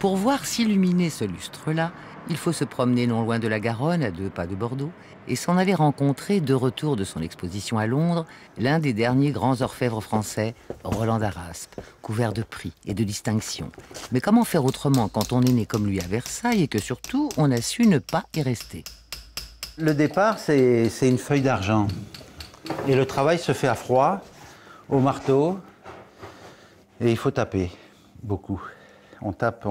Pour voir s'illuminer ce lustre-là, il faut se promener non loin de la Garonne, à 2 pas de Bordeaux, et s'en aller rencontrer, de retour de son exposition à Londres, l'un des derniers grands orfèvres français, Roland d'Araspe, couvert de prix et de distinctions. Mais comment faire autrement quand on est né comme lui à Versailles et que surtout on a su ne pas y rester? Le départ, c'est une feuille d'argent. Et le travail se fait à froid, au marteau, et il faut taper, beaucoup. On tape,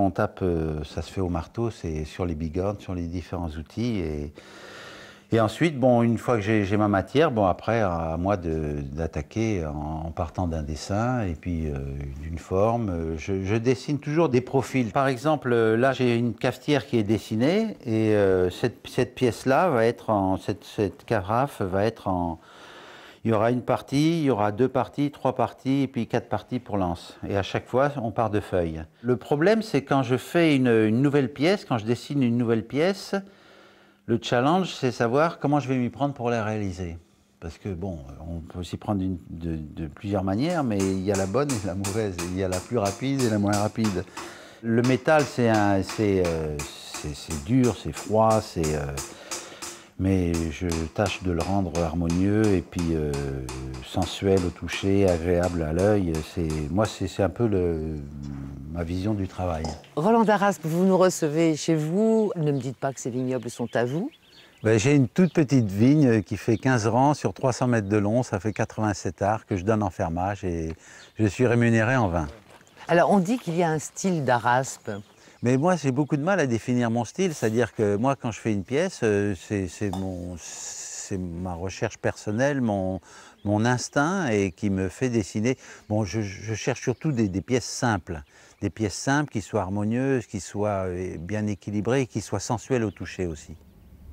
ça se fait au marteau, c'est sur les bigornes, sur les différents outils. Et ensuite, bon, une fois que j'ai ma matière, bon, après, à moi d'attaquer en partant d'un dessin et puis d'une forme. Je dessine toujours des profils. Par exemple, là, j'ai une cafetière qui est dessinée et cette pièce-là va être cette carafe va être en... Il y aura une partie, il y aura 2 parties, 3 parties et puis 4 parties pour l'anse. Et à chaque fois, on part de feuilles. Le problème, c'est quand je fais une nouvelle pièce, quand je dessine une nouvelle pièce, le challenge, c'est savoir comment je vais m'y prendre pour la réaliser. Parce que bon, on peut s'y prendre de plusieurs manières, mais il y a la bonne et la mauvaise. Il y a la plus rapide et la moins rapide. Le métal, c'est dur, c'est froid, mais je tâche de le rendre harmonieux et puis sensuel au toucher, agréable à l'œil. Moi, c'est un peu ma vision du travail. Roland d'Araspe, vous nous recevez chez vous. Ne me dites pas que ces vignobles sont à vous. Ben, j'ai une toute petite vigne qui fait 15 rangs sur 300 mètres de long. Ça fait 87 arts que je donne en fermage et je suis rémunéré en vin. Alors, on dit qu'il y a un style d'Araspe. Mais moi, j'ai beaucoup de mal à définir mon style. C'est-à-dire que moi, quand je fais une pièce, c'est ma recherche personnelle, mon instinct et qui me fait dessiner. Bon, je cherche surtout des pièces simples. Des pièces simples qui soient harmonieuses, qui soient bien équilibrées et qui soient sensuelles au toucher aussi.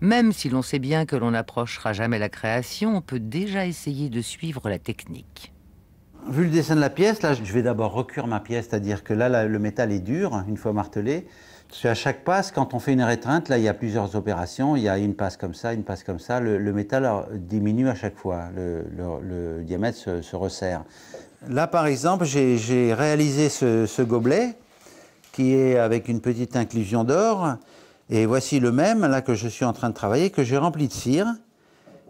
Même si l'on sait bien que l'on n'approchera jamais la création, on peut déjà essayer de suivre la technique. Vu le dessin de la pièce, là, je vais d'abord recuire ma pièce, c'est-à-dire que là, le métal est dur, une fois martelé. Parce qu'à chaque passe, quand on fait une étreinte, là, il y a plusieurs opérations. Il y a une passe comme ça, une passe comme ça. Le métal diminue à chaque fois, le diamètre se resserre. Là, par exemple, j'ai réalisé ce gobelet qui est avec une petite inclusion d'or. Et voici le même, là, que je suis en train de travailler, que j'ai rempli de cire.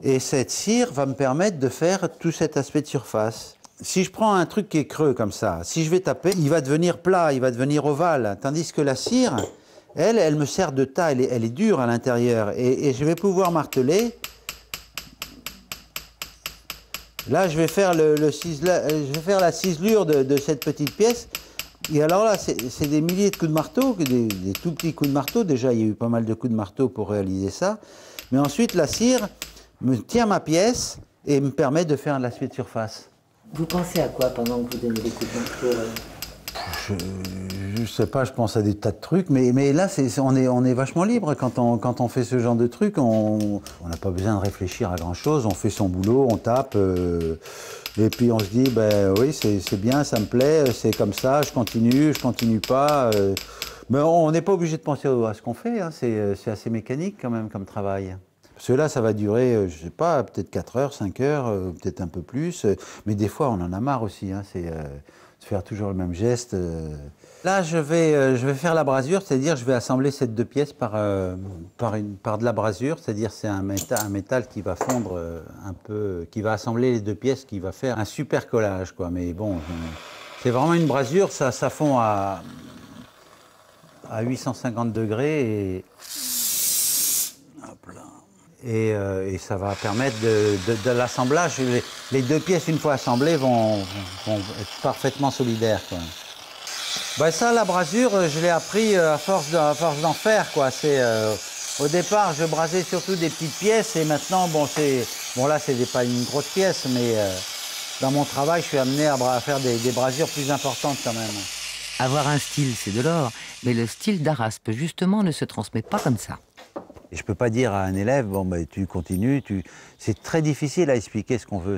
Et cette cire va me permettre de faire tout cet aspect de surface. Si je prends un truc qui est creux comme ça, si je vais taper, il va devenir plat, il va devenir ovale. Tandis que la cire, elle me sert de tas, elle est dure à l'intérieur. Et je vais pouvoir marteler. Là, je vais faire, je vais faire la ciselure de cette petite pièce. Et alors là, c'est des milliers de coups de marteau, des tout petits coups de marteau. Déjà, il y a eu pas mal de coups de marteau pour réaliser ça. Mais ensuite, la cire me tient ma pièce et me permet de faire de l'aspect de surface. Vous pensez à quoi pendant que vous donnez des coups de marteau? Je sais pas, je pense à des tas de trucs, mais là, on est vachement libre quand on fait ce genre de trucs. On n'a pas besoin de réfléchir à grand-chose. On fait son boulot, on tape, et puis on se dit, ben oui, c'est bien, ça me plaît, c'est comme ça, je continue pas. Mais on n'est pas obligé de penser à ce qu'on fait, hein, c'est assez mécanique quand même comme travail. Parce que là, ça va durer, je sais pas, peut-être 4 heures, 5 heures, peut-être un peu plus. Mais des fois, on en a marre aussi. Hein, c'est de faire toujours le même geste. Là, je vais faire la brasure, c'est-à-dire je vais assembler ces 2 pièces par de la brasure. C'est-à-dire c'est un métal qui va fondre un peu, qui va assembler les 2 pièces, qui va faire un super collage, quoi. Mais bon, c'est vraiment une brasure, ça fond à 850 degrés et... Hop là. Et ça va permettre de l'assemblage. Les 2 pièces, une fois assemblées, vont être parfaitement solidaires, quoi. Ben ça, la brasure, je l'ai appris à force d'en faire, quoi. Au départ, je brasais surtout des petites pièces et maintenant, bon là, c'est pas une grosse pièce, mais dans mon travail, je suis amené à faire des brasures plus importantes quand même. Avoir un style, c'est de l'or, mais le style d'Araspe, justement, ne se transmet pas comme ça. Et je ne peux pas dire à un élève, bon, ben, tu continues, c'est très difficile à expliquer ce qu'on veut.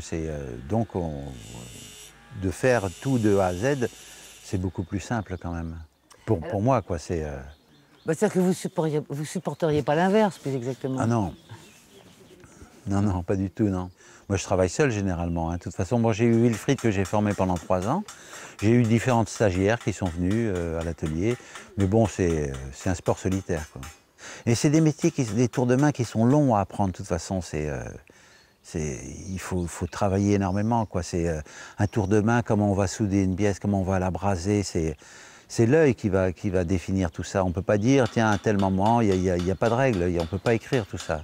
De faire tout de A à Z, c'est beaucoup plus simple quand même. Pour moi, quoi, c'est... C'est-à-dire que vous supporteriez pas l'inverse, plus exactement. Ah non. Non, non, pas du tout, non. Moi, je travaille seul généralement, hein. De toute façon, moi, j'ai eu Wilfried que j'ai formé pendant 3 ans. J'ai eu différentes stagiaires qui sont venus à l'atelier. Mais bon, c'est un sport solitaire, quoi. Et c'est des métiers, des tours de main qui sont longs à apprendre. De toute façon, il faut travailler énormément, quoi. C'est un tour de main, comment on va souder une pièce, comment on va la braser. C'est l'œil qui va définir tout ça. On ne peut pas dire, tiens, à un tel moment, il n'y a pas de règle. On ne peut pas écrire tout ça.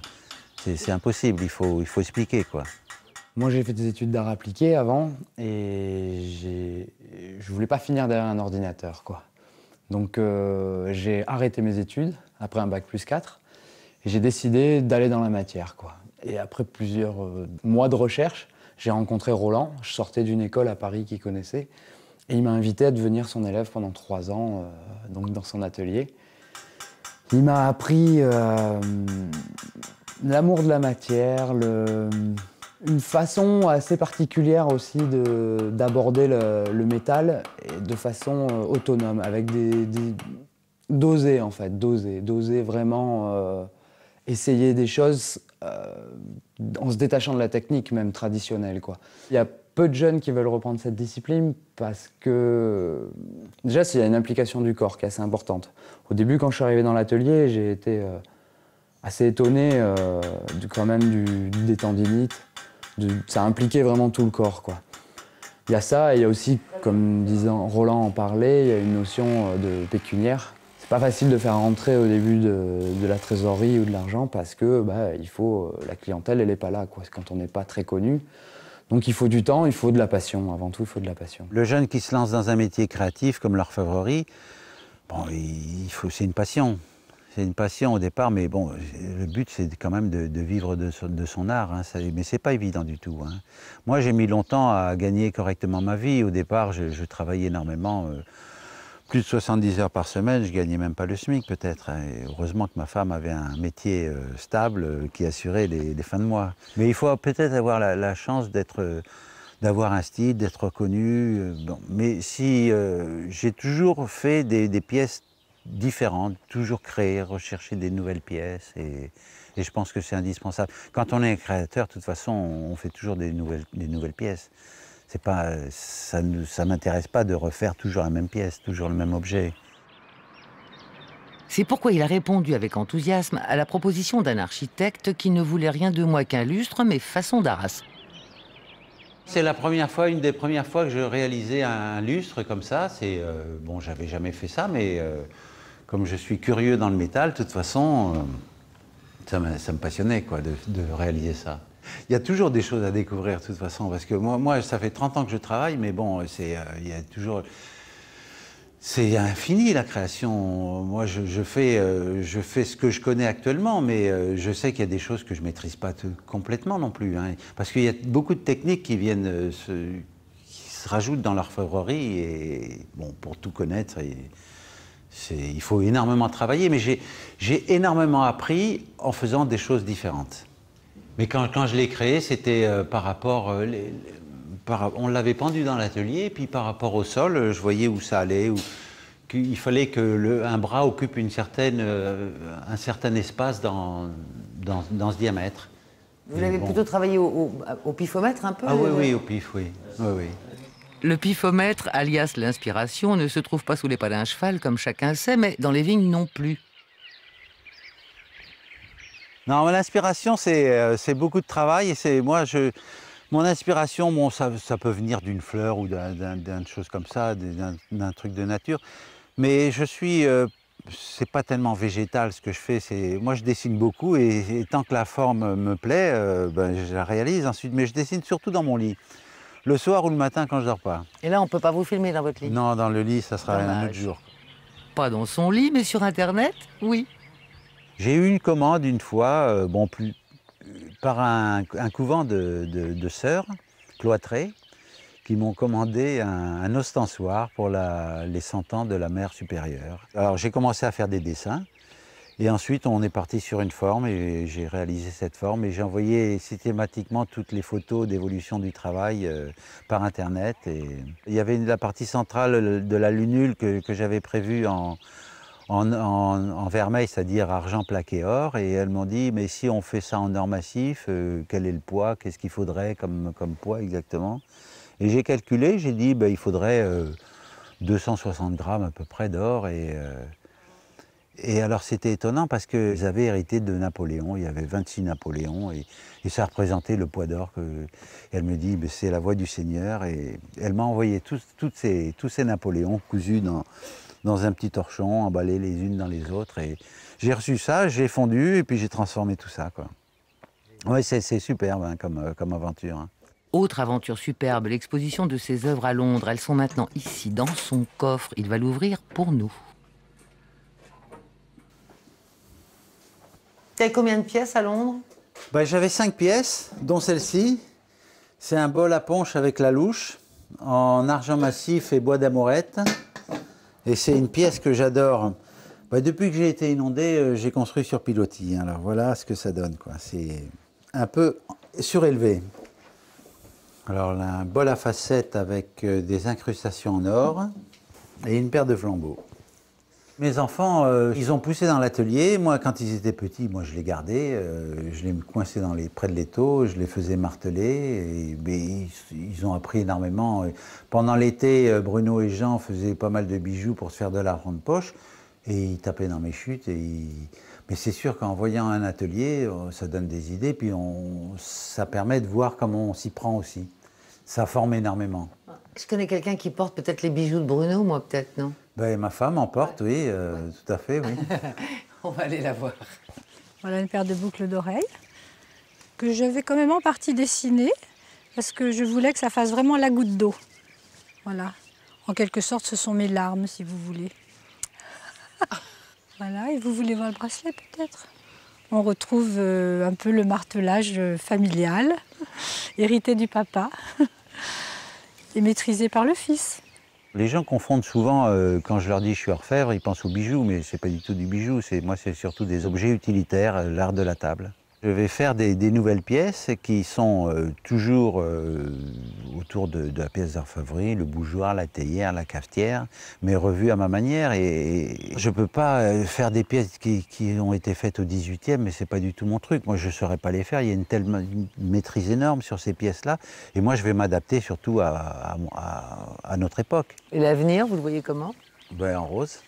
C'est impossible, il faut expliquer, quoi. Moi, j'ai fait des études d'art appliqué avant et je voulais pas finir derrière un ordinateur, quoi. Donc, j'ai arrêté mes études après un bac+4 et j'ai décidé d'aller dans la matière, quoi. Et après plusieurs mois de recherche, j'ai rencontré Roland. Je sortais d'une école à Paris qu'il connaissait et il m'a invité à devenir son élève pendant 3 ans, donc dans son atelier. Il m'a appris l'amour de la matière, une façon assez particulière aussi d'aborder le métal et de façon autonome, avec d'oser en fait, d'oser vraiment essayer des choses en se détachant de la technique même traditionnelle, quoi. Il y a peu de jeunes qui veulent reprendre cette discipline parce que déjà il y a une implication du corps qui est assez importante. Au début, quand je suis arrivé dans l'atelier, j'ai été assez étonné quand même des tendinites. Ça impliquait vraiment tout le corps, quoi. Il y a ça, et il y a aussi, comme Roland en parlait, il y a une notion de pécuniaire. C'est pas facile de faire rentrer au début de la trésorerie ou de l'argent parce que la clientèle, elle n'est pas là, quoi, quand on n'est pas très connu. Donc il faut du temps, il faut de la passion. Avant tout, il faut de la passion. Le jeune qui se lance dans un métier créatif comme l'orfèvrerie, bon, c'est une passion. C'est une passion au départ, mais bon, le but c'est quand même de vivre de son art, hein, mais c'est pas évident du tout, hein. Moi j'ai mis longtemps à gagner correctement ma vie. Au départ, je travaillais énormément, plus de 70 heures par semaine, je gagnais même pas le SMIC peut-être, hein. Et heureusement que ma femme avait un métier stable qui assurait les fins de mois. Mais il faut peut-être avoir la chance d'avoir un style, d'être reconnu. Bon. Mais si j'ai toujours fait des pièces différentes, toujours créer, rechercher des nouvelles pièces, et je pense que c'est indispensable. Quand on est un créateur, de toute façon, on fait toujours des nouvelles pièces. Ça ne m'intéresse pas de refaire toujours la même pièce, toujours le même objet. C'est pourquoi il a répondu avec enthousiasme à la proposition d'un architecte qui ne voulait rien de moins qu'un lustre, mais façon d'Arras. C'est la première fois, une des premières fois que je réalisais un lustre comme ça. Bon, j'avais jamais fait ça, mais comme je suis curieux dans le métal, de toute façon, ça me passionnait, quoi, de réaliser ça. Il y a toujours des choses à découvrir de toute façon, parce que moi ça fait 30 ans que je travaille, mais bon, il y a toujours... C'est infini la création. Moi je fais ce que je connais actuellement, mais je sais qu'il y a des choses que je ne maîtrise pas complètement non plus, hein, parce qu'il y a beaucoup de techniques qui se rajoutent dans l'orfèvrerie, et bon, pour tout connaître, il faut énormément travailler, mais j'ai énormément appris en faisant des choses différentes. Mais quand je l'ai créé, c'était par rapport... on l'avait pendu dans l'atelier, puis par rapport au sol, je voyais où ça allait, qu'il fallait qu'un bras occupe un certain espace dans ce diamètre. Vous l'avez plutôt travaillé au pifomètre un peu? Ah oui, oui, au pif, oui. Oui. Le pifomètre, alias l'inspiration, ne se trouve pas sous les pas d'un cheval, comme chacun sait, mais dans les vignes non plus. Non, l'inspiration, c'est beaucoup de travail. Et mon inspiration, bon, ça peut venir d'une fleur ou d'une chose comme ça, d'un truc de nature. Mais c'est pas tellement végétal ce que je fais. Moi, je dessine beaucoup, et tant que la forme me plaît, je la réalise ensuite. Mais je dessine surtout dans mon lit, le soir ou le matin quand je dors pas. Et là, on peut pas vous filmer dans votre lit? Non, dans le lit, ça sera Dommage. un autre jour. Pas dans son lit, mais sur Internet, oui. J'ai eu une commande une fois, par un couvent de sœurs cloîtrées qui m'ont commandé un ostensoir pour les 100 ans de la mère supérieure. Alors j'ai commencé à faire des dessins, et ensuite on est parti sur une forme, et j'ai réalisé cette forme, et j'ai envoyé systématiquement toutes les photos d'évolution du travail par Internet. Et il y avait la partie centrale de la lunule que j'avais prévue en en vermeil, c'est-à-dire argent plaqué or. Et elles m'ont dit, mais si on fait ça en or massif, quel est le poids? Qu'est-ce qu'il faudrait comme poids exactement? Et j'ai calculé, j'ai dit, il faudrait 260 grammes à peu près d'or. Et alors c'était étonnant parce qu'ils avaient hérité de Napoléon, il y avait 26 Napoléons et ça représentait le poids d'or. Elle me dit, c'est la voix du Seigneur, et elle m'a envoyé tous ces Napoléons cousus dans un petit torchon, emballés les unes dans les autres. Et j'ai reçu ça, j'ai fondu et puis j'ai transformé tout ça, quoi. Ouais, c'est superbe hein, comme aventure. Hein. Autre aventure superbe, l'exposition de ses œuvres à Londres. Elles sont maintenant ici, dans son coffre. Il va l'ouvrir pour nous. Tu as combien de pièces à Londres? J'avais 5 pièces, dont celle-ci. C'est un bol à punch avec la louche, en argent massif et bois d'amorette. Et c'est une pièce que j'adore. Depuis que j'ai été inondé, j'ai construit sur pilotis. Alors voilà ce que ça donne, quoi. C'est un peu surélevé. Alors là, un bol à facettes avec des incrustations en or et une paire de flambeaux. Mes enfants, ils ont poussé dans l'atelier. Moi, quand ils étaient petits, moi, je les gardais. Je les coinçais près de l'étau, je les faisais marteler. Ils ont appris énormément. Pendant l'été, Bruno et Jean faisaient pas mal de bijoux pour se faire de l'argent de poche. Et ils tapaient dans mes chutes. Mais c'est sûr qu'en voyant un atelier, ça donne des idées. Puis ça permet de voir comment on s'y prend aussi. Ça forme énormément. Je connais quelqu'un qui porte peut-être les bijoux de Bruno, moi peut-être, non? Ma femme en porte, oui, tout à fait, oui. On va aller la voir. Voilà une paire de boucles d'oreilles que je vais quand même en partie dessiner parce que je voulais que ça fasse vraiment la goutte d'eau. Voilà. En quelque sorte, ce sont mes larmes, si vous voulez. Voilà, et vous voulez voir le bracelet peut-être? On retrouve un peu le martelage familial, hérité du papa et maîtrisé par le fils. Les gens confondent souvent, quand je leur dis je suis orfèvre, ils pensent aux bijoux, mais c'est pas du tout du bijou. Moi, c'est surtout des objets utilitaires, l'art de la table. Je vais faire des nouvelles pièces qui sont toujours autour de la pièce d'orfèvrerie, le bougeoir, la théière, la cafetière, mais revues à ma manière. Et je ne peux pas faire des pièces qui ont été faites au XVIIIe, mais ce n'est pas du tout mon truc. Moi, je ne saurais pas les faire. Il y a une maîtrise énorme sur ces pièces-là. Et moi, je vais m'adapter surtout à notre époque. Et l'avenir, vous le voyez comment? En rose.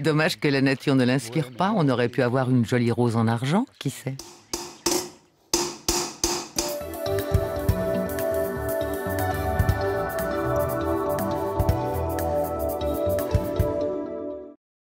Dommage que la nature ne l'inspire pas. On aurait pu avoir une jolie rose en argent, qui sait?